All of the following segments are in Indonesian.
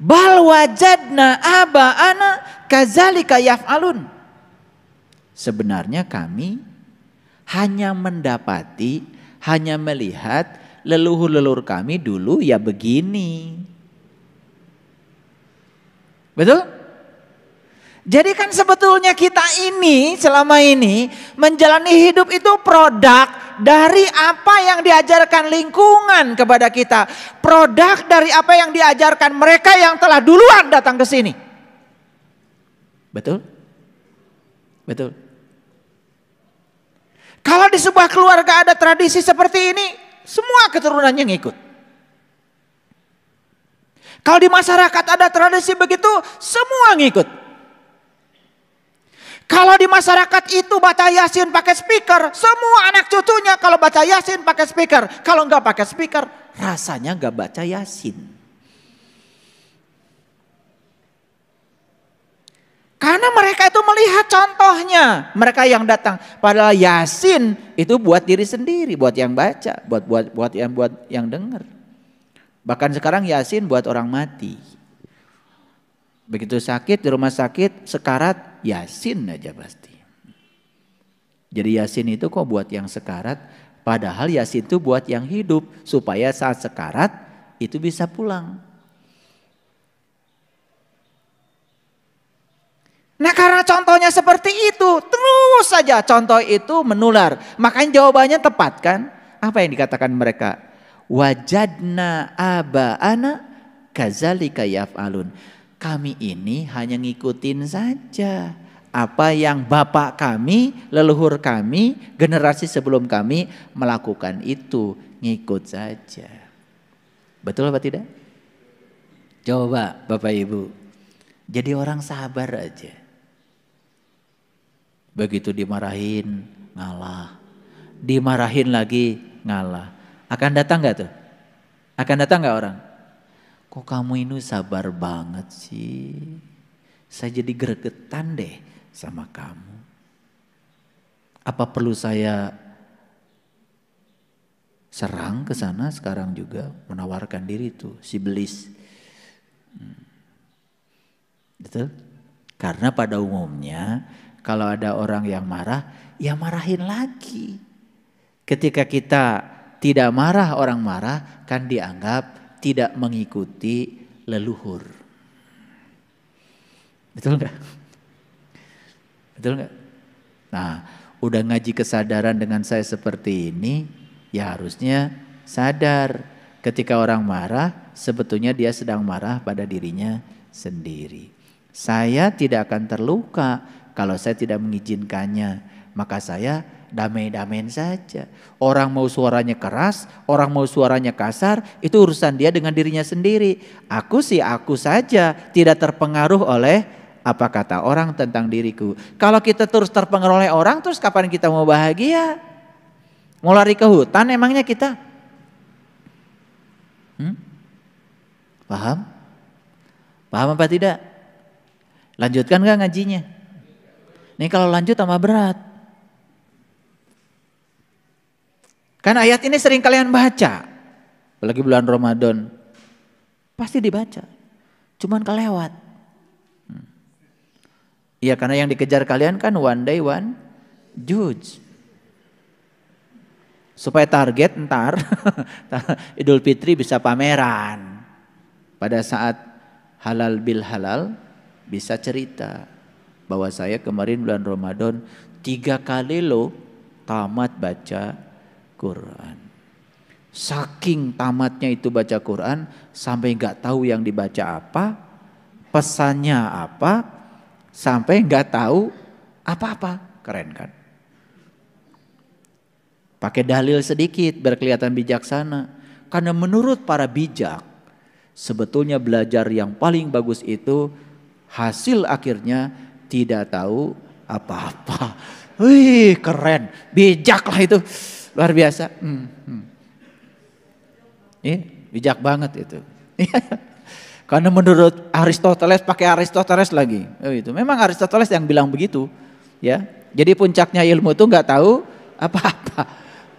Bal wajadna aba'ana kadzalika yaf'alun. Sebenarnya kami hanya mendapati, hanya melihat leluhur-leluhur kami dulu ya begini. Betul? Jadi kan sebetulnya kita ini selama ini menjalani hidup itu produk dari apa yang diajarkan lingkungan kepada kita. Produk dari apa yang diajarkan mereka yang telah duluan datang ke sini. Betul? Betul. Kalau di sebuah keluarga ada tradisi seperti ini, semua keturunannya ngikut. Kalau di masyarakat ada tradisi begitu, semua ngikut. Kalau di masyarakat itu baca Yasin pakai speaker, semua anak cucunya kalau baca Yasin pakai speaker. Kalau enggak pakai speaker, rasanya enggak baca Yasin. Karena mereka itu melihat contohnya. Mereka yang datang, padahal Yasin itu buat diri sendiri, buat yang baca, buat yang dengar. Bahkan sekarang Yasin buat orang mati. Begitu sakit di rumah sakit, sekarat, Yasin aja pasti. Jadi Yasin itu kok buat yang sekarat, padahal Yasin itu buat yang hidup, supaya saat sekarat itu bisa pulang. Nah karena contohnya seperti itu, terus saja contoh itu menular. Makanya jawabannya tepat kan? Apa yang dikatakan mereka? Wajadna aba'ana kadzalika yaf'alun. Kami ini hanya ngikutin saja apa yang bapak kami, leluhur kami, generasi sebelum kami melakukan itu, ngikut saja. Betul apa tidak? Coba Bapak Ibu, jadi orang sabar aja. Begitu dimarahin ngalah, dimarahin lagi ngalah. Akan datang gak tuh? Akan datang gak orang? Kok kamu ini sabar banget sih? Saya jadi gregetan deh sama kamu. Apa perlu saya serang ke sana sekarang juga, menawarkan diri tuh si belis. Betul? Karena pada umumnya kalau ada orang yang marah, ya marahin lagi. Ketika kita tidak marah, orang marah kan dianggap tidak mengikuti leluhur. Betul enggak? Betul enggak? Nah, udah ngaji kesadaran dengan saya seperti ini, ya harusnya sadar ketika orang marah, sebetulnya dia sedang marah pada dirinya sendiri. Saya tidak akan terluka kalau saya tidak mengizinkannya, maka saya damai-damain saja. Orang mau suaranya keras, orang mau suaranya kasar, itu urusan dia dengan dirinya sendiri. Aku sih aku saja, tidak terpengaruh oleh apa kata orang tentang diriku. Kalau kita terus terpengaruh oleh orang, terus kapan kita mau bahagia? Mau lari ke hutan emangnya kita? Paham? Paham apa tidak? Lanjutkan gak ngajinya? Nih kalau lanjut tambah berat. Kan ayat ini sering kalian baca. Apalagi bulan Ramadan. Pasti dibaca. Cuman kelewat. Iya karena yang dikejar kalian kan one day one judge. Supaya target ntar Idul Fitri bisa pameran. Pada saat halal bil halal bisa cerita. Bahwa saya kemarin bulan Ramadan 3 kali loh tamat baca Quran. Saking tamatnya itu baca Quran sampai nggak tahu yang dibaca apa, pesannya apa, sampai nggak tahu apa-apa. Keren kan? Pakai dalil sedikit biar kelihatan bijaksana. Karena menurut para bijak, sebetulnya belajar yang paling bagus itu hasil akhirnya tidak tahu apa-apa. Wih keren, bijak lah itu. Luar biasa. Bijak banget itu. Karena menurut Aristoteles, pakai Aristoteles lagi. Itu memang Aristoteles yang bilang begitu, ya. Jadi puncaknya ilmu itu nggak tahu apa-apa.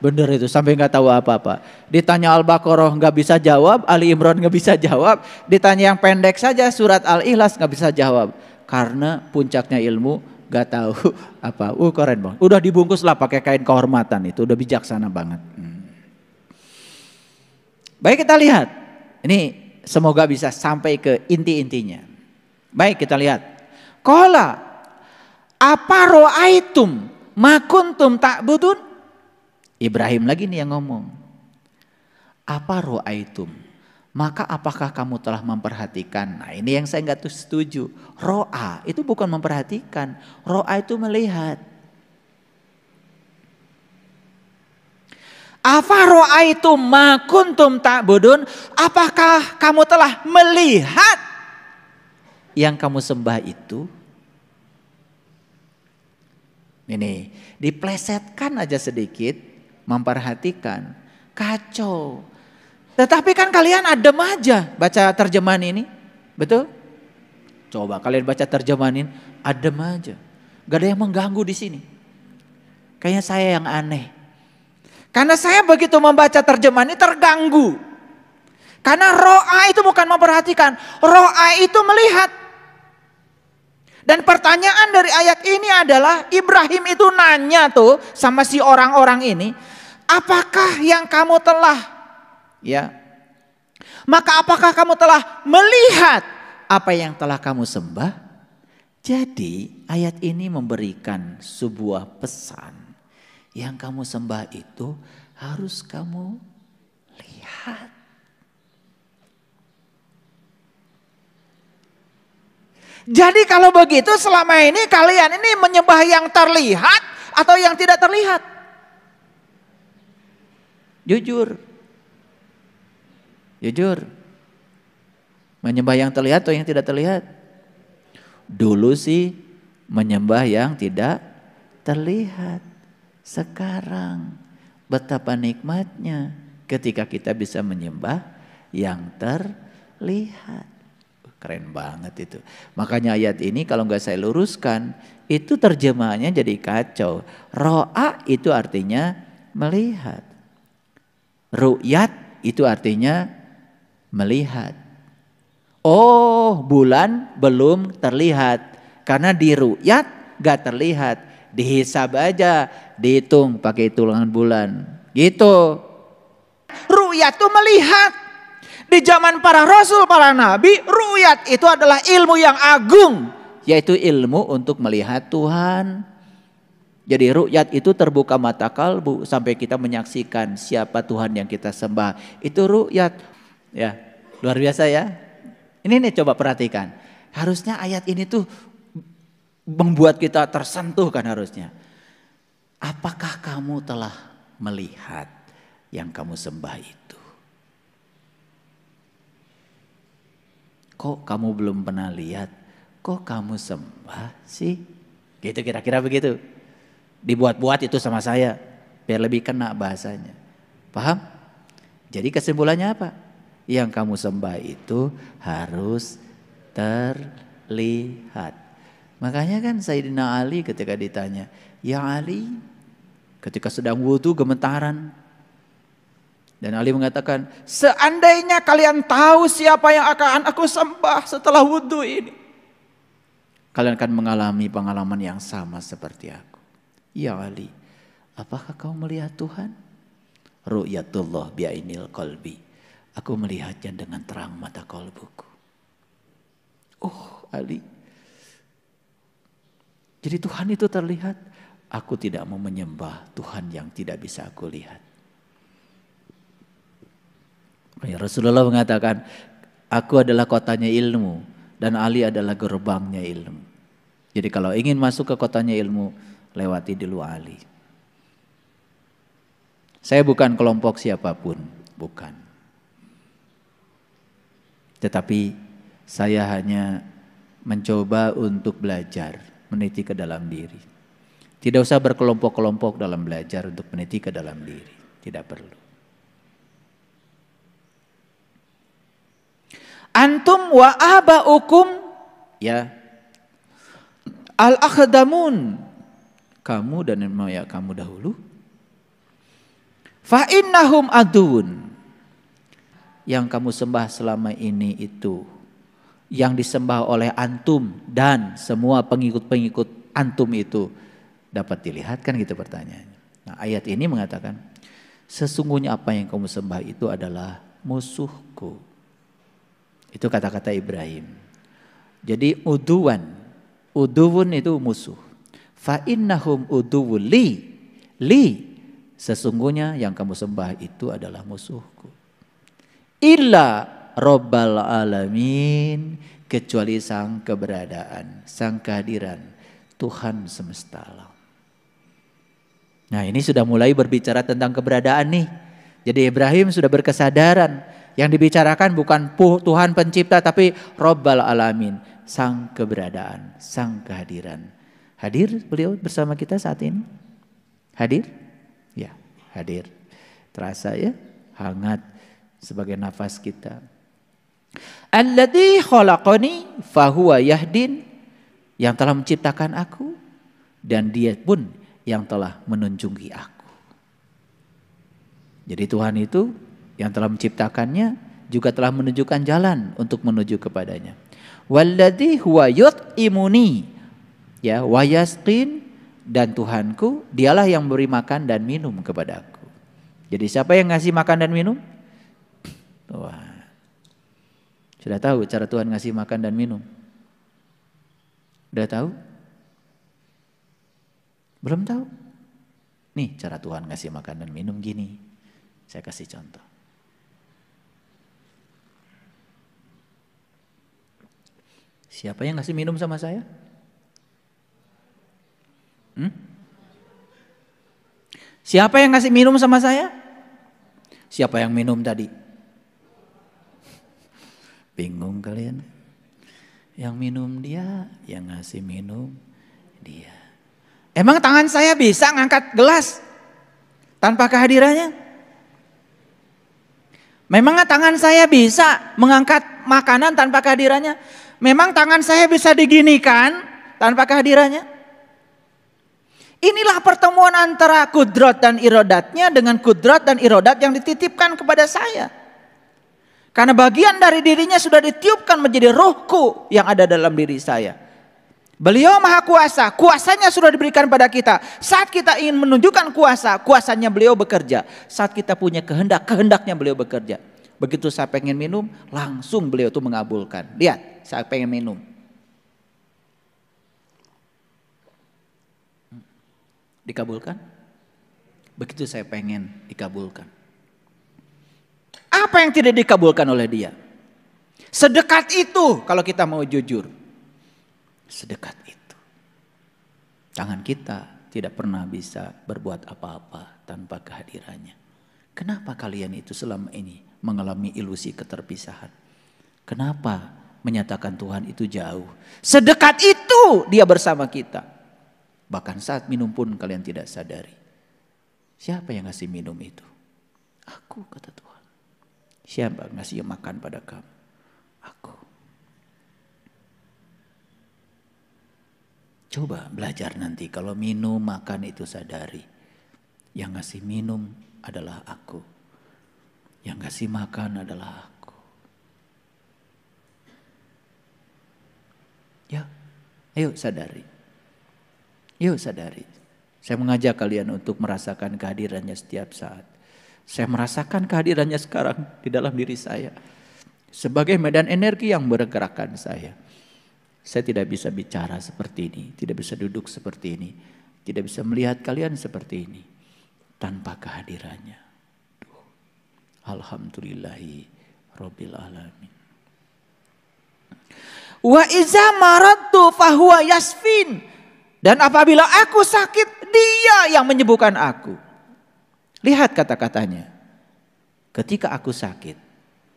Bener itu, sampai nggak tahu apa-apa. Ditanya Al-Baqarah nggak bisa jawab, Ali Imran nggak bisa jawab. Ditanya yang pendek saja surat Al-Ikhlas nggak bisa jawab. Karena puncaknya ilmu nggak tahu apa. Keren banget. Udah dibungkus lah pakai kain kehormatan itu, udah bijaksana banget. Baik, kita lihat. Ini semoga bisa sampai ke inti-intinya. Baik, kita lihat. Qala apa ro'aitum ma kuntum ta'budun? Ibrahim lagi nih yang ngomong. Apa ro'aitum? Maka apakah kamu telah memperhatikan? Nah, ini yang saya nggak setuju. Ro'a itu bukan memperhatikan. Ro'a itu melihat. Apa ro'aitum ma kuntum ta'budun? Apakah kamu telah melihat yang kamu sembah itu? Ini diplesetkan aja sedikit. Memperhatikan, kacau. Tetapi kan kalian adem aja baca terjemahan ini, betul? Coba kalian baca terjemahan ini, adem aja, gak ada yang mengganggu di sini. Kayaknya saya yang aneh, karena saya begitu membaca terjemahan ini terganggu. Karena ro'a itu bukan memperhatikan, ro'a itu melihat. Dan pertanyaan dari ayat ini adalah Ibrahim itu nanya tuh sama si orang-orang ini, apakah yang kamu telah, ya, maka apakah kamu telah melihat apa yang telah kamu sembah? Jadi ayat ini memberikan sebuah pesan, yang kamu sembah itu harus kamu lihat. Jadi kalau begitu selama ini kalian ini menyembah yang terlihat atau yang tidak terlihat? Jujur. Jujur. Menyembah yang terlihat atau yang tidak terlihat? Dulu sih menyembah yang tidak terlihat. Sekarang betapa nikmatnya ketika kita bisa menyembah yang terlihat. Keren banget itu. Makanya ayat ini kalau nggak saya luruskan, itu terjemahannya jadi kacau. Ro'a itu artinya melihat. Ru'yat itu artinya melihat. Oh, bulan belum terlihat. Karena di ru'yat gak terlihat. Dihisab aja, dihitung pakai hitungan bulan. Gitu. Ru'yat itu melihat. Di zaman para rasul, para nabi, ru'yat itu adalah ilmu yang agung. Yaitu ilmu untuk melihat Tuhan. Jadi ru'yat itu terbuka mata kalbu sampai kita menyaksikan siapa Tuhan yang kita sembah. Itu ru'yat. Ya, luar biasa ya. Ini nih coba perhatikan. Harusnya ayat ini tuh membuat kita tersentuh kan harusnya. Apakah kamu telah melihat yang kamu sembah itu? Kok kamu belum pernah lihat? Kok kamu sembah sih? Gitu kira-kira begitu. Dibuat-buat itu sama saya. Biar lebih kena bahasanya. Paham? Jadi kesimpulannya apa? Yang kamu sembah itu harus terlihat. Makanya kan Sayyidina Ali ketika ditanya. Ya Ali, ketika sedang wudhu gemetaran. Dan Ali mengatakan, seandainya kalian tahu siapa yang akan aku sembah setelah wudhu ini, kalian akan mengalami pengalaman yang sama seperti aku. Ya Ali, apakah kau melihat Tuhan? Ru'yatullah bi'ainil qalbi. Aku melihatnya dengan terang mata kalbuku. Oh Ali. Jadi Tuhan itu terlihat. Aku tidak mau menyembah Tuhan yang tidak bisa aku lihat. Rasulullah mengatakan, aku adalah kotanya ilmu dan Ali adalah gerbangnya ilmu. Jadi kalau ingin masuk ke kotanya ilmu, lewati dulu Ali. Saya bukan kelompok siapapun, bukan. Tetapi saya hanya mencoba untuk belajar, meniti ke dalam diri. Tidak usah berkelompok-kelompok dalam belajar untuk meniti ke dalam diri, tidak perlu. Antum wa abaukum ya al-akhdamun, kamu dan moya kamu dahulu Fa innahum adun. Yang kamu sembah selama ini itu, yang disembah oleh antum dan semua pengikut-pengikut antum itu dapat dilihat kan gitu pertanyaannya. Nah, ayat ini mengatakan sesungguhnya apa yang kamu sembah itu adalah musuhku. Itu kata-kata Ibrahim. Jadi uduwun itu musuh. Fa innahum uduwun li sesungguhnya yang kamu sembah itu adalah musuhku. Illa Rabbal alamin, kecuali sang keberadaan, sang kehadiran Tuhan semesta alam. Nah, ini sudah mulai berbicara tentang keberadaan nih. Jadi Ibrahim sudah berkesadaran, yang dibicarakan bukan Tuhan pencipta tapi Rabbal alamin, sang keberadaan, sang kehadiran. Hadir beliau bersama kita saat ini? Hadir? Ya, hadir. Terasa ya, hangat sebagai nafas kita. Alladzi khalaqani fahuwa yahdin, yang telah menciptakan aku dan dia pun yang telah menunjungi aku. Jadi Tuhan itu yang telah menciptakannya juga telah menunjukkan jalan untuk menuju kepadanya. Walladzi huwa yut'imuni, ya, wa yasqin, dan Tuhanku dialah yang memberi makan dan minum kepadaku. Jadi siapa yang ngasih makan dan minum? Wah, sudah tahu cara Tuhan ngasih makan dan minum? Udah tahu? Belum tahu? Nih cara Tuhan ngasih makan dan minum gini. Saya kasih contoh. Siapa yang ngasih minum sama saya? Siapa yang ngasih minum sama saya? Siapa yang minum tadi? Bingung kalian? Yang minum dia, yang ngasih minum dia. Emang tangan saya bisa ngangkat gelas tanpa kehadirannya? Memang tangan saya bisa mengangkat makanan tanpa kehadirannya? Memang tangan saya bisa diginikan tanpa kehadirannya? Inilah pertemuan antara kudrat dan irodatnya dengan kudrat dan irodat yang dititipkan kepada saya. Karena bagian dari dirinya sudah ditiupkan menjadi rohku yang ada dalam diri saya. Beliau maha kuasa, kuasanya sudah diberikan pada kita. Saat kita ingin menunjukkan kuasa, kuasanya beliau bekerja. Saat kita punya kehendak, kehendaknya beliau bekerja. Begitu saya pengen minum, langsung beliau itu mengabulkan. Lihat, saya pengen minum. Dikabulkan? Begitu saya pengen, dikabulkan. Apa yang tidak dikabulkan oleh dia? Sedekat itu kalau kita mau jujur. Sedekat itu. Tangan kita tidak pernah bisa berbuat apa-apa tanpa kehadirannya. Kenapa kalian itu selama ini mengalami ilusi keterpisahan? Kenapa menyatakan Tuhan itu jauh? Sedekat itu dia bersama kita. Bahkan saat minum pun kalian tidak sadari. Siapa yang ngasih minum itu? Aku, kata Tuhan. Siapa ngasih makan pada kamu? Aku. Coba belajar nanti kalau minum makan itu sadari. Yang ngasih minum adalah aku. Yang ngasih makan adalah aku. Ya, ayo sadari. Yuk sadari. Saya mengajak kalian untuk merasakan kehadirannya setiap saat. Saya merasakan kehadirannya sekarang di dalam diri saya. Sebagai medan energi yang bergerakkan saya. Saya tidak bisa bicara seperti ini. Tidak bisa duduk seperti ini. Tidak bisa melihat kalian seperti ini. Tanpa kehadirannya. Alhamdulillahi Rabbil alamin. Wa iza maradtu fahuwa yasfin. Dan apabila aku sakit, dia yang menyembuhkan aku. Lihat kata-katanya. Ketika aku sakit.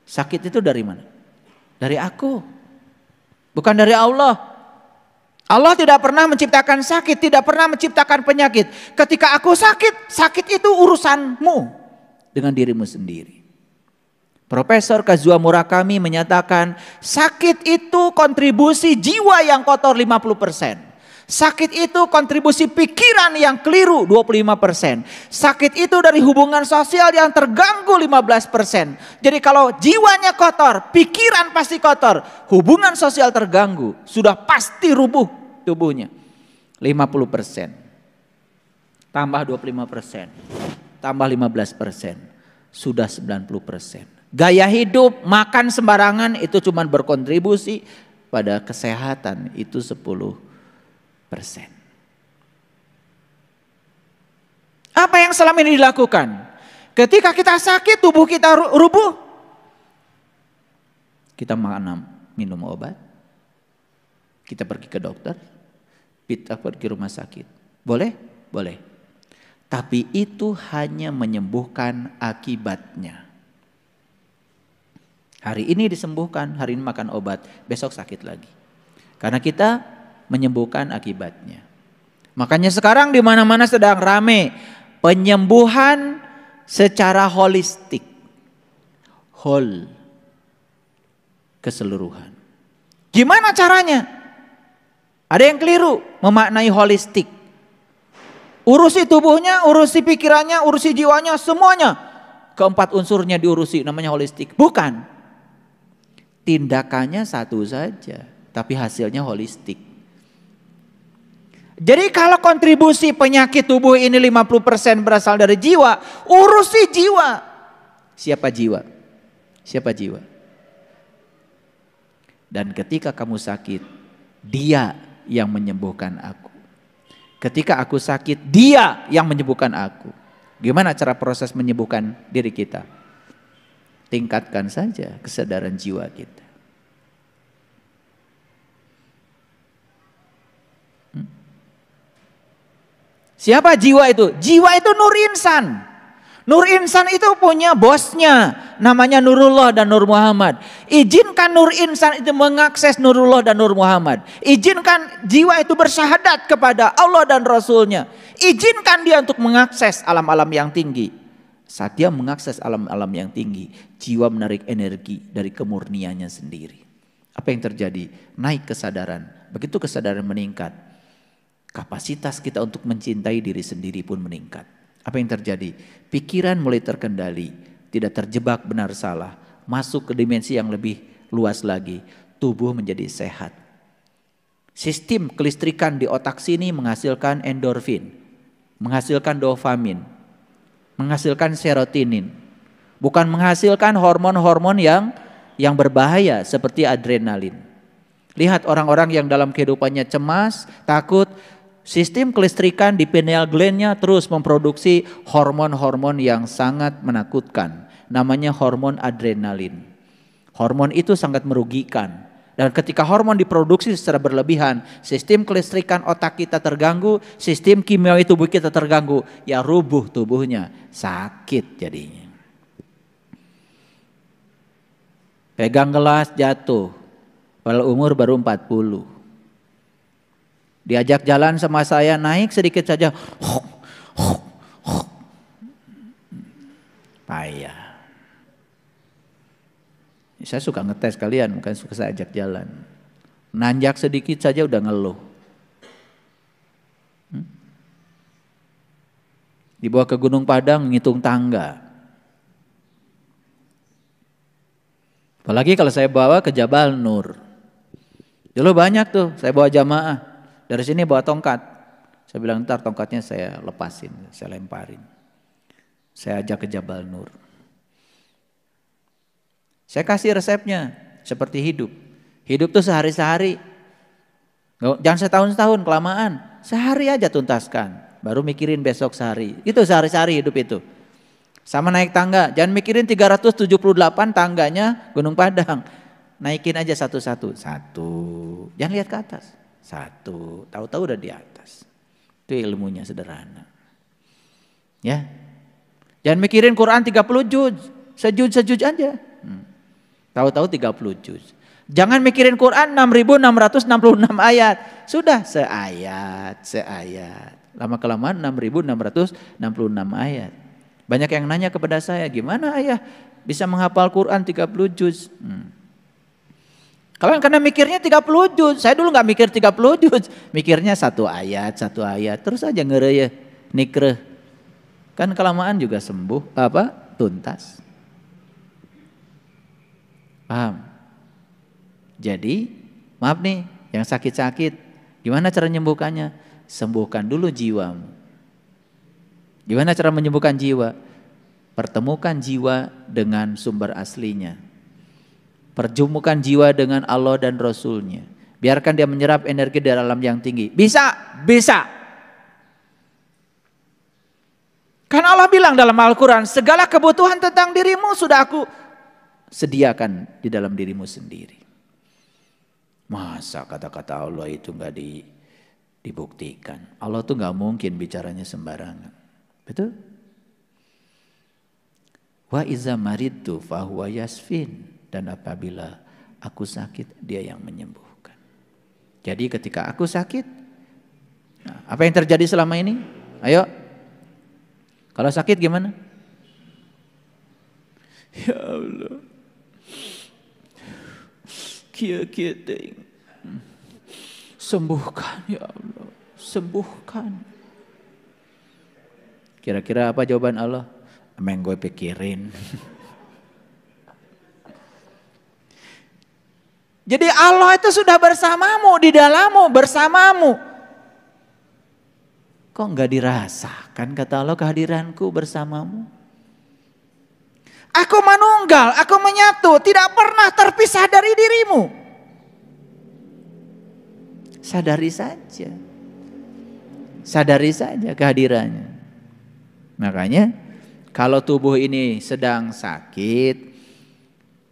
Sakit itu dari mana? Dari aku. Bukan dari Allah. Allah tidak pernah menciptakan sakit. Tidak pernah menciptakan penyakit. Ketika aku sakit. Sakit itu urusanmu. Dengan dirimu sendiri. Profesor Kazuo Murakami menyatakan. Sakit itu kontribusi jiwa yang kotor 50%. Sakit itu kontribusi pikiran yang keliru 25%. Sakit itu dari hubungan sosial yang terganggu 15%. Jadi kalau jiwanya kotor, pikiran pasti kotor, hubungan sosial terganggu, sudah pasti rubuh tubuhnya. 50%. Tambah 25%. Tambah 15%. Sudah 90%. Gaya hidup, makan sembarangan itu cuma berkontribusi pada kesehatan itu 10%. Apa yang selama ini dilakukan? Ketika kita sakit, tubuh kita rubuh, kita minum obat, kita pergi ke dokter, kita pergi ke rumah sakit. Boleh? Boleh. Tapi itu hanya menyembuhkan akibatnya. Hari ini disembuhkan, hari ini makan obat, besok sakit lagi. Karena kita menyembuhkan akibatnya. Makanya sekarang di mana-mana sedang rame penyembuhan secara holistik. Whole, keseluruhan. Gimana caranya? Ada yang keliru memaknai holistik. Urusi tubuhnya, urusi pikirannya, urusi jiwanya, semuanya. Keempat unsurnya diurusi, namanya holistik. Bukan. Tindakannya satu saja, tapi hasilnya holistik. Jadi kalau kontribusi penyakit tubuh ini 50% berasal dari jiwa, urusi jiwa. Siapa jiwa? Siapa jiwa? Dan ketika kamu sakit, Dia yang menyembuhkan aku. Ketika aku sakit, Dia yang menyembuhkan aku. Gimana cara proses menyembuhkan diri kita? Tingkatkan saja kesadaran jiwa kita. Siapa jiwa itu? Jiwa itu Nur Insan. Nur Insan itu punya bosnya, namanya Nurullah dan Nur Muhammad. Izinkan Nur Insan itu mengakses Nurullah dan Nur Muhammad. Izinkan jiwa itu bersyahadat kepada Allah dan Rasulnya. Izinkan dia untuk mengakses alam-alam yang tinggi. Saat dia mengakses alam-alam yang tinggi, jiwa menarik energi dari kemurniannya sendiri. Apa yang terjadi? Naik kesadaran. Begitu kesadaran meningkat, kapasitas kita untuk mencintai diri sendiri pun meningkat. Apa yang terjadi? Pikiran mulai terkendali, tidak terjebak benar salah, masuk ke dimensi yang lebih luas lagi. Tubuh menjadi sehat. Sistem kelistrikan di otak sini menghasilkan endorfin, menghasilkan dopamin, menghasilkan serotonin. Bukan menghasilkan hormon-hormon yang berbahaya seperti adrenalin. Lihat orang-orang yang dalam kehidupannya cemas, takut, sistem kelistrikan di pineal gland-nya terus memproduksi hormon-hormon yang sangat menakutkan. Namanya hormon adrenalin. Hormon itu sangat merugikan. Dan ketika hormon diproduksi secara berlebihan, sistem kelistrikan otak kita terganggu, sistem kimiawi tubuh kita terganggu, ya rubuh tubuhnya, sakit jadinya. Pegang gelas jatuh, padahal umur baru 40. Diajak jalan sama saya, naik sedikit saja, payah. Saya suka ngetes kalian, bukan suka saya ajak jalan. Nanjak sedikit saja udah ngeluh. Dibawa ke Gunung Padang ngitung tangga. Apalagi kalau saya bawa ke Jabal Nur. Dulu banyak tuh, saya bawa jamaah. Dari sini bawa tongkat. Saya bilang ntar tongkatnya saya lepasin, saya lemparin. Saya ajak ke Jabal Nur. Saya kasih resepnya seperti hidup. Hidup tuh sehari-sehari. Jangan setahun-setahun kelamaan. Sehari aja tuntaskan. Baru mikirin besok sehari. Itu sehari-sehari hidup itu. Sama naik tangga. Jangan mikirin 378 tangganya Gunung Padang. Naikin aja satu-satu. Satu. Jangan lihat ke atas. Satu. Tahu-tahu udah di atas. Itu ilmunya sederhana. Ya. Jangan mikirin Quran 30 juz. Sejuz aja. Tahu-tahu 30 juz. Jangan mikirin Quran 6.666 ayat. Sudah seayat. Lama-kelamaan 6.666 ayat. Banyak yang nanya kepada saya, gimana ayah bisa menghafal Quran 30 juz? Kalau karena mikirnya 30 juz, saya dulu nggak mikir 30 juz, mikirnya satu ayat, terus aja ngereh nikreh. Kan kelamaan juga sembuh, tuntas. Paham? Jadi, maaf nih, yang sakit-sakit, gimana cara menyembuhkannya? Sembuhkan dulu jiwamu. Gimana cara menyembuhkan jiwa? Pertemukan jiwa dengan sumber aslinya. Pertemukan jiwa dengan Allah dan Rasulnya. Biarkan dia menyerap energi dari alam yang tinggi. Bisa, bisa. Karena Allah bilang dalam Al-Quran, segala kebutuhan tentang dirimu sudah aku sediakan di dalam dirimu sendiri. Masa kata-kata Allah itu nggak dibuktikan? Allah tuh nggak mungkin bicaranya sembarangan. Betul? Wa iza maridtu fahuwa yasfin. Dan apabila aku sakit, dia yang menyembuhkan. Jadi ketika aku sakit, nah, apa yang terjadi selama ini? Ayo, kalau sakit gimana? Ya Allah, kia-kia ting, sembuhkan ya Allah, sembuhkan. Kira-kira apa jawaban Allah? Emang gue pikirin. Jadi Allah itu sudah bersamamu, di dalammu, bersamamu. Kok enggak dirasakan kata Allah kehadiranku bersamamu? Aku manunggal, aku menyatu, tidak pernah terpisah dari dirimu. Sadari saja. Sadari saja kehadirannya. Makanya kalau tubuh ini sedang sakit,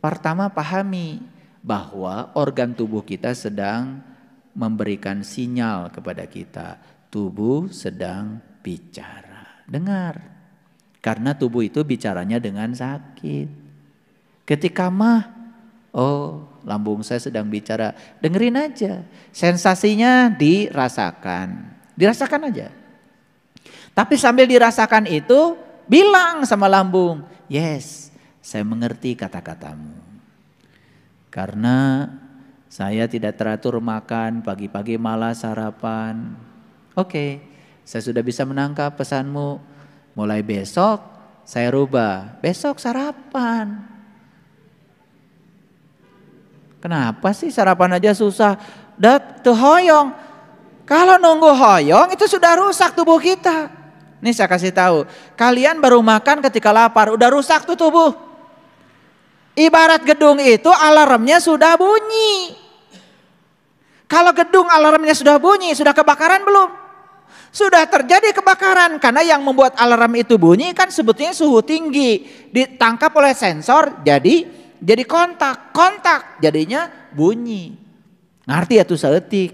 pertama pahami bahwa organ tubuh kita sedang memberikan sinyal kepada kita. Tubuh sedang bicara. Dengar. Karena tubuh itu bicaranya dengan sakit. Ketika lambung saya sedang bicara. Dengerin aja. Sensasinya dirasakan. Dirasakan aja. Tapi sambil dirasakan itu, bilang sama lambung, yes, saya mengerti kata-katamu. Karena saya tidak teratur makan, pagi-pagi malah sarapan. Oke, saya sudah bisa menangkap pesanmu. Mulai besok saya rubah, besok sarapan. Kenapa sih sarapan aja susah? Tuh hoyong. Kalau nunggu hoyong itu sudah rusak tubuh kita. Nih saya kasih tahu, kalian baru makan ketika lapar, udah rusak tuh tubuh. Ibarat gedung itu alarmnya sudah bunyi. Kalau gedung alarmnya sudah bunyi, sudah kebakaran belum? Sudah terjadi kebakaran karena yang membuat alarm itu bunyi kan sebetulnya suhu tinggi. Ditangkap oleh sensor jadi kontak jadinya bunyi. Ngerti ya tuh seetik.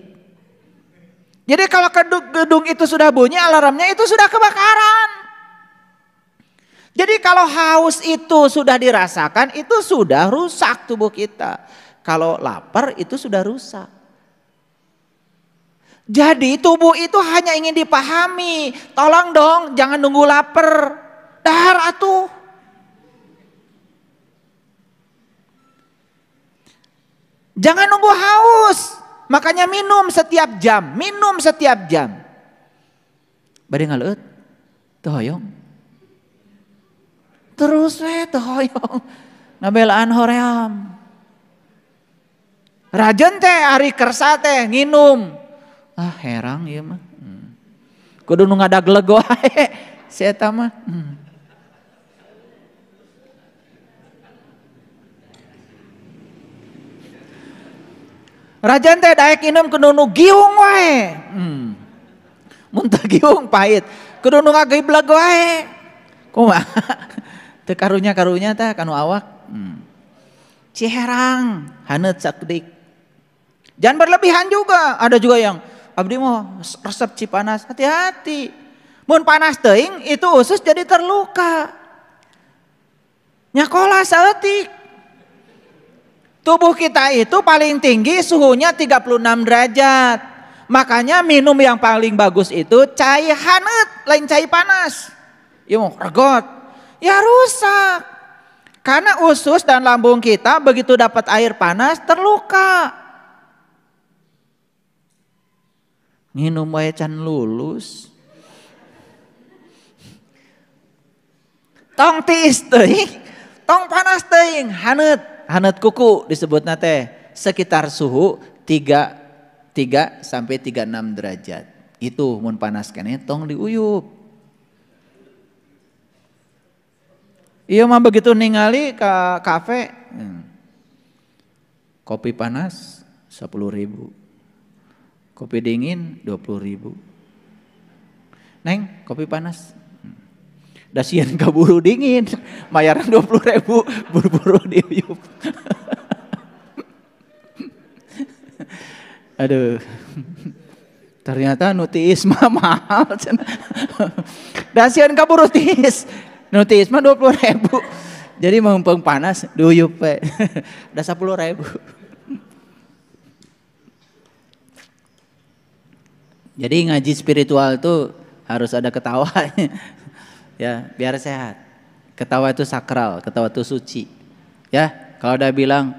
Jadi kalau gedung itu sudah bunyi alarmnya itu sudah kebakaran. Jadi kalau haus itu sudah dirasakan, itu sudah rusak tubuh kita. Kalau lapar itu sudah rusak. Jadi tubuh itu hanya ingin dipahami. Tolong dong jangan nunggu lapar. Dahar atuh. Jangan nunggu haus. Makanya minum setiap jam. Minum setiap jam. Bade ngaleut? Teu hoyong. Terus teu hoyong ngabelaan hoream. Rajen teh ari kersa teh nginum. Herang ieu mah. Kudu nu ngadagleg wae si eta mah. Rajen teh daek nginum kudu nu giung wae. Mun teu giung pahit, kudu nu ngagibleg wae. Kumaha? Teu karunya teh kanu awak. Ciherang, haneut sakdik. Jangan berlebihan juga. Ada juga yang abdi mau resep cipanas, hati-hati. Mun panas teuing itu usus jadi terluka. Nyakola saeutik. Tubuh kita itu paling tinggi suhunya 36 derajat. Makanya minum yang paling bagus itu cai haneut, lain cai panas. Ya mau regot. Ya rusak. Karena usus dan lambung kita begitu dapat air panas terluka. Minum wae can lulus. Tong tiis teuing, tong panas teuing, haneut kuku disebutna teh sekitar suhu 3 sampai 36 derajat. Itu mun panas keneh tong diuyup. Iya mah begitu ningali ka kafe, kopi panas 10.000, kopi dingin 20.000. Neng, kopi panas. Dasian kaburu dingin, bayaran 20.000, buru-buru diuyup. Aduh, ternyata nutiis mah mahal. Dasian kaburu tiis. Nutis mah 20.000. Jadi mumpung panas diuyup we. Udah 10.000. Jadi ngaji spiritual itu harus ada ketawanya. Ya, biar sehat. Ketawa itu sakral, ketawa itu suci. Ya, kalau udah bilang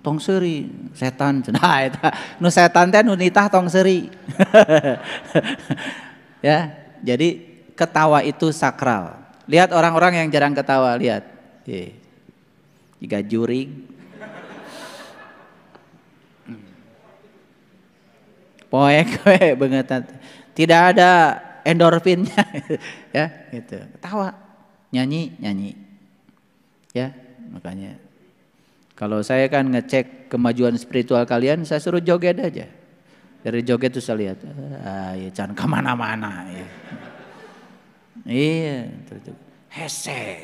tong seuri setan. Nah, eta nu setan teh nu nitah tong seuri. Ya, jadi ketawa itu sakral. Lihat orang-orang yang jarang ketawa, lihat. Jika juring. Poek we banget. Tidak ada endorfinnya. Ya, gitu. Ketawa, nyanyi. Ya, makanya kalau saya kan ngecek kemajuan spiritual kalian, saya suruh joget aja. Dari joget tuh saya lihat, ya jangan kemana-mana. Ya. Iya, hese.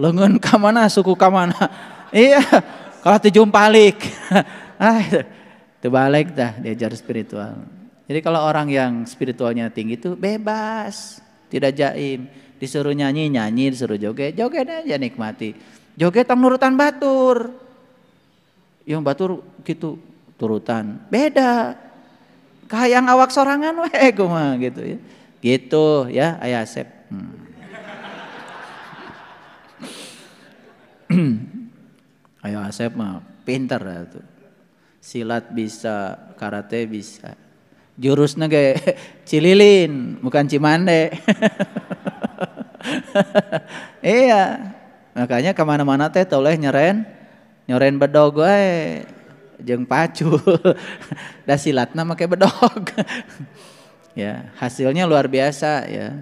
Lengan kamana, suku kamana. Iya, kalau tujumpalik. Terbalik dah diajar spiritual. Jadi kalau orang yang spiritualnya tinggi itu bebas, tidak jaim. Disuruh nyanyi, disuruh joget aja nikmati. Joget tang nurutan batur. Yang batur gitu turutan. Beda. Kahayang awak sorangan we kumaha gitu ya. Gitu ya Ayah Asep. Ayah Asep mah pinter tuh. Silat bisa, karate bisa. Jurusnya kayak cililin, bukan cimande. Iya, makanya kemana-mana teh toleh nyoren bedog we, jeung pacul. Da silatna make bedog. Ya, hasilnya luar biasa ya.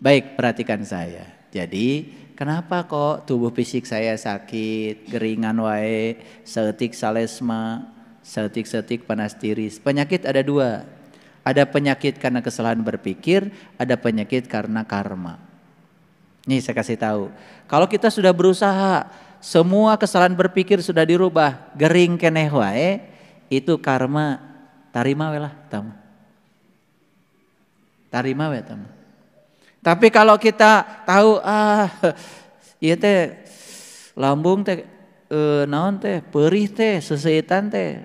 Baik, perhatikan saya. Jadi, kenapa kok tubuh fisik saya sakit, geringan wae, seetik salesma, seetik panas tiris. Penyakit ada 2. Ada penyakit karena kesalahan berpikir, ada penyakit karena karma. Nih saya kasih tahu. Kalau kita sudah berusaha, semua kesalahan berpikir sudah dirubah, gering keneh wae, itu karma, tarima we lah tamu. Tarima we tamu. Tapi kalau kita tahu ieu teh lambung teh naon teh perih teh seseitan teh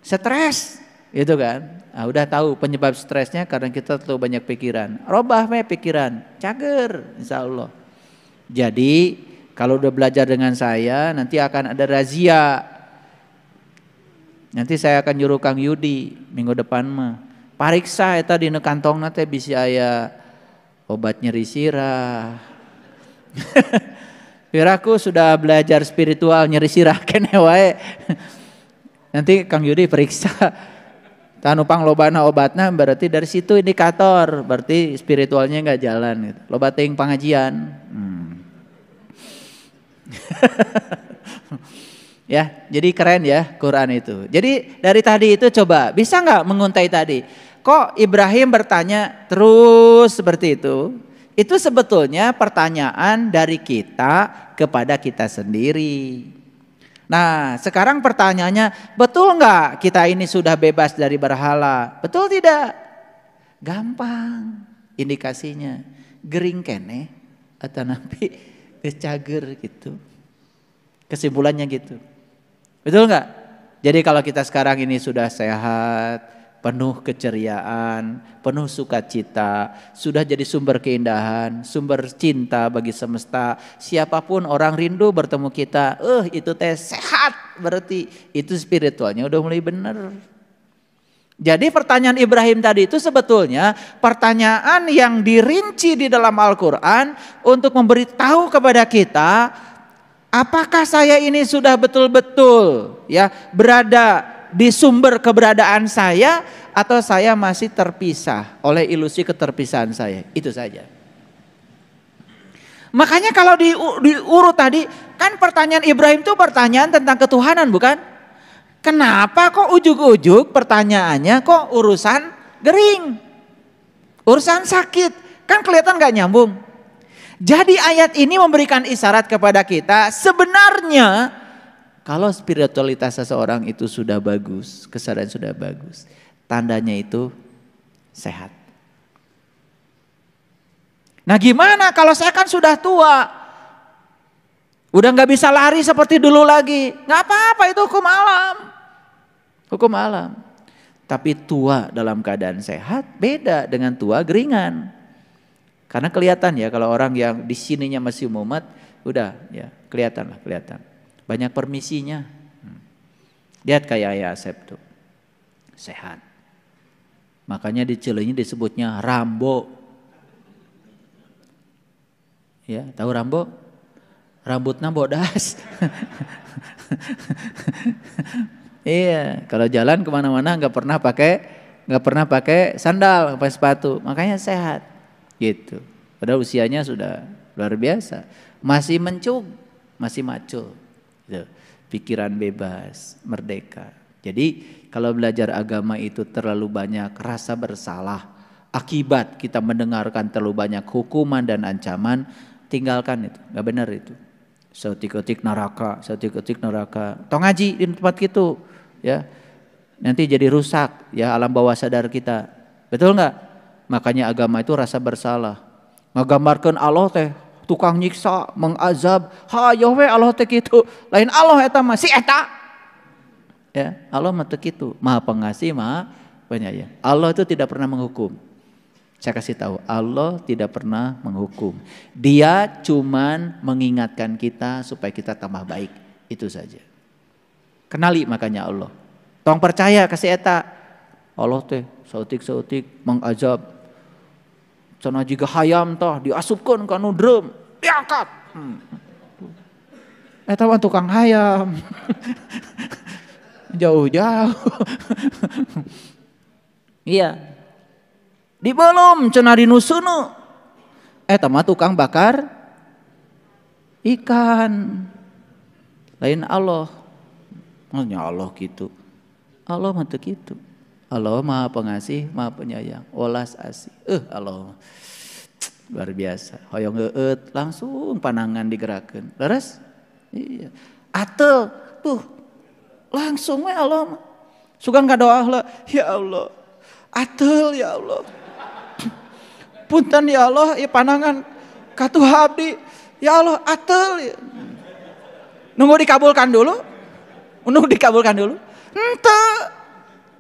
stres gitu kan. Udah tahu penyebab stresnya karena kita terlalu banyak pikiran. Robah we pikiran, cager insyaallah. Jadi kalau udah belajar dengan saya nanti akan ada razia. Nanti saya akan nyuruh Kang Yudi minggu depan mah. Pariksa eta dina kantongna teh bisi aya obat nyeri sirah. Piraku sudah belajar spiritual nyeri sirah keneh wae. Nanti Kang Yudi periksa. Tanupang lobana obatna berarti dari situ indikator, berarti spiritualnya enggak jalan gitu. Loba teuing pangajian. Ya, jadi keren ya Quran itu. Jadi dari tadi itu coba bisa enggak menguntai tadi? Kok Ibrahim bertanya terus seperti itu? Itu sebetulnya pertanyaan dari kita kepada kita sendiri. Nah sekarang pertanyaannya, betul enggak kita ini sudah bebas dari berhala? Betul tidak? Gampang indikasinya. Gering keneh atau nabi cager gitu. Kesimpulannya gitu. Betul enggak? Jadi kalau kita sekarang ini sudah sehat, penuh keceriaan, penuh sukacita, sudah jadi sumber keindahan, sumber cinta bagi semesta. Siapapun orang rindu bertemu kita, itu teh sehat, berarti itu spiritualnya udah mulai benar. Jadi pertanyaan Ibrahim tadi itu sebetulnya pertanyaan yang dirinci di dalam Al-Quran untuk memberitahu kepada kita, apakah saya ini sudah betul-betul ya berada di sumber keberadaan saya, atau saya masih terpisah oleh ilusi keterpisahan saya. Itu saja. Makanya kalau diurut tadi, kan pertanyaan Ibrahim itu pertanyaan tentang ketuhanan, bukan? Kenapa kok ujuk-ujuk pertanyaannya kok urusan gering, urusan sakit? Kan kelihatan gak nyambung. Jadi ayat ini memberikan isyarat kepada kita, sebenarnya kalau spiritualitas seseorang itu sudah bagus, kesadaran sudah bagus, tandanya itu sehat. Nah gimana kalau saya kan sudah tua, udah gak bisa lari seperti dulu lagi? Gak apa-apa, itu hukum alam. Hukum alam. Tapi tua dalam keadaan sehat beda dengan tua geringan. Karena kelihatan ya kalau orang yang di sininya masih mumet, udah ya kelihatan. Banyak permisinya. Lihat kayak Ayah Asep tuh. Sehat. Makanya di Cileunyi disebutnya Rambo. Ya, tahu Rambo? Rambutnya bodas. Iya, kalau jalan kemana-mana nggak pernah pakai sandal, nggak pakai sepatu, makanya sehat, gitu. Padahal usianya sudah luar biasa, masih mencung, masih maco, gitu. Pikiran bebas, merdeka. Jadi kalau belajar agama itu terlalu banyak rasa bersalah, akibat kita mendengarkan terlalu banyak hukuman dan ancaman, tinggalkan itu, nggak benar itu. Sautik-utik neraka. Tong ngaji di tempat gitu, ya. Nanti jadi rusak ya alam bawah sadar kita. Betul nggak? Makanya agama itu rasa bersalah. Ngagambarkeun Allah teh tukang nyiksa, mengazab. Hayo we Allah teh kitu. Lain Allah eta mah si eta. Ya, Allah mah teu kitu. Maha Pengasih, Maha Penyayang. Allah itu tidak pernah menghukum. Saya kasih tahu, Allah tidak pernah menghukum. Dia cuman mengingatkan kita supaya kita tambah baik. Itu saja. Kenali makanya Allah. Tong percaya kasih eta. Allah teh sautik mengazab. Cenah jiga hayam toh diasupkeun ka nu drum, diangkat. Eta mah tukang hayam. Jauh-jauh. Iya. Dibelum cenah dinusunu. Eta mah tukang bakar ikan. Lain Allah. Maksudnya Allah gitu. Allah mah teu kitu. Allah Maha Pengasih, Maha Penyayang. Welas asih. Allah luar biasa. Hoyong eueut langsung panangan digerakkeun. Leres? Iya. Atel tuh langsung we Allah mah. Sugan kadoa heula, ya Allah. Atel ya Allah. Punten ya Allah, ya panangan katuh abdi. Ya Allah, atel. Nunggu dikabulkan dulu. Ente.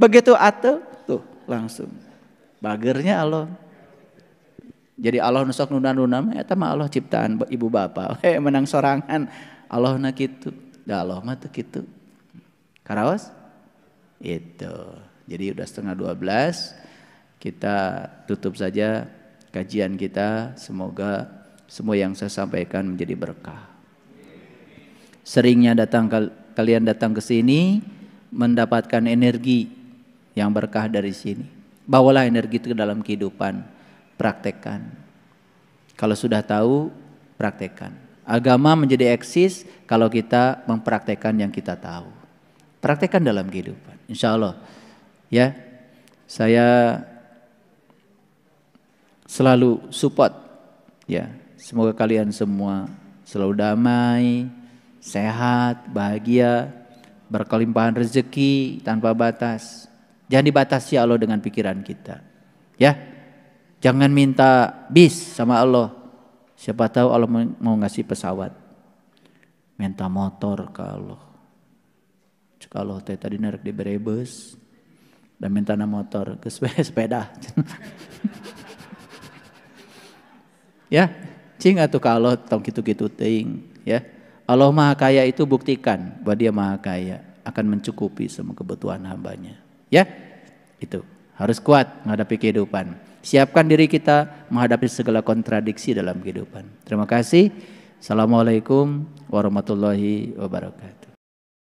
Begitu atel, tuh langsung. Bagernya Allah. Jadi Allah nusok nuna-nuna, eta mah Allah ciptaan ibu bapa. Menang sorangan. Allah na kitu. Da Allah mah teu kitu. Karaos? Itu. Jadi udah 11:30. Kita tutup saja kajian kita, semoga semua yang saya sampaikan menjadi berkah. Seringnya kalian datang ke sini mendapatkan energi yang berkah dari sini. Bawalah energi itu ke dalam kehidupan, praktekkan. Kalau sudah tahu, praktekkan. Agama menjadi eksis kalau kita mempraktekkan yang kita tahu. Praktekkan dalam kehidupan, insya Allah. Ya, saya selalu support ya, semoga kalian semua selalu damai, sehat, bahagia, berkelimpahan rezeki tanpa batas. Jangan dibatasi Allah dengan pikiran kita. Ya. Jangan minta bis sama Allah. Siapa tahu Allah mau ngasih pesawat. Minta motor ke Allah. Cek Allah teh tadi narek dibere beus. dan minta motor ke sepeda. Ya, cing atuh kalau tong kitu-kitu teuing ya. Allah Maha Kaya itu buktikan bahwa Dia Maha Kaya, akan mencukupi semua kebutuhan hambanya. Ya, itu harus kuat menghadapi kehidupan. Siapkan diri kita menghadapi segala kontradiksi dalam kehidupan. Terima kasih. Assalamualaikum warahmatullahi wabarakatuh.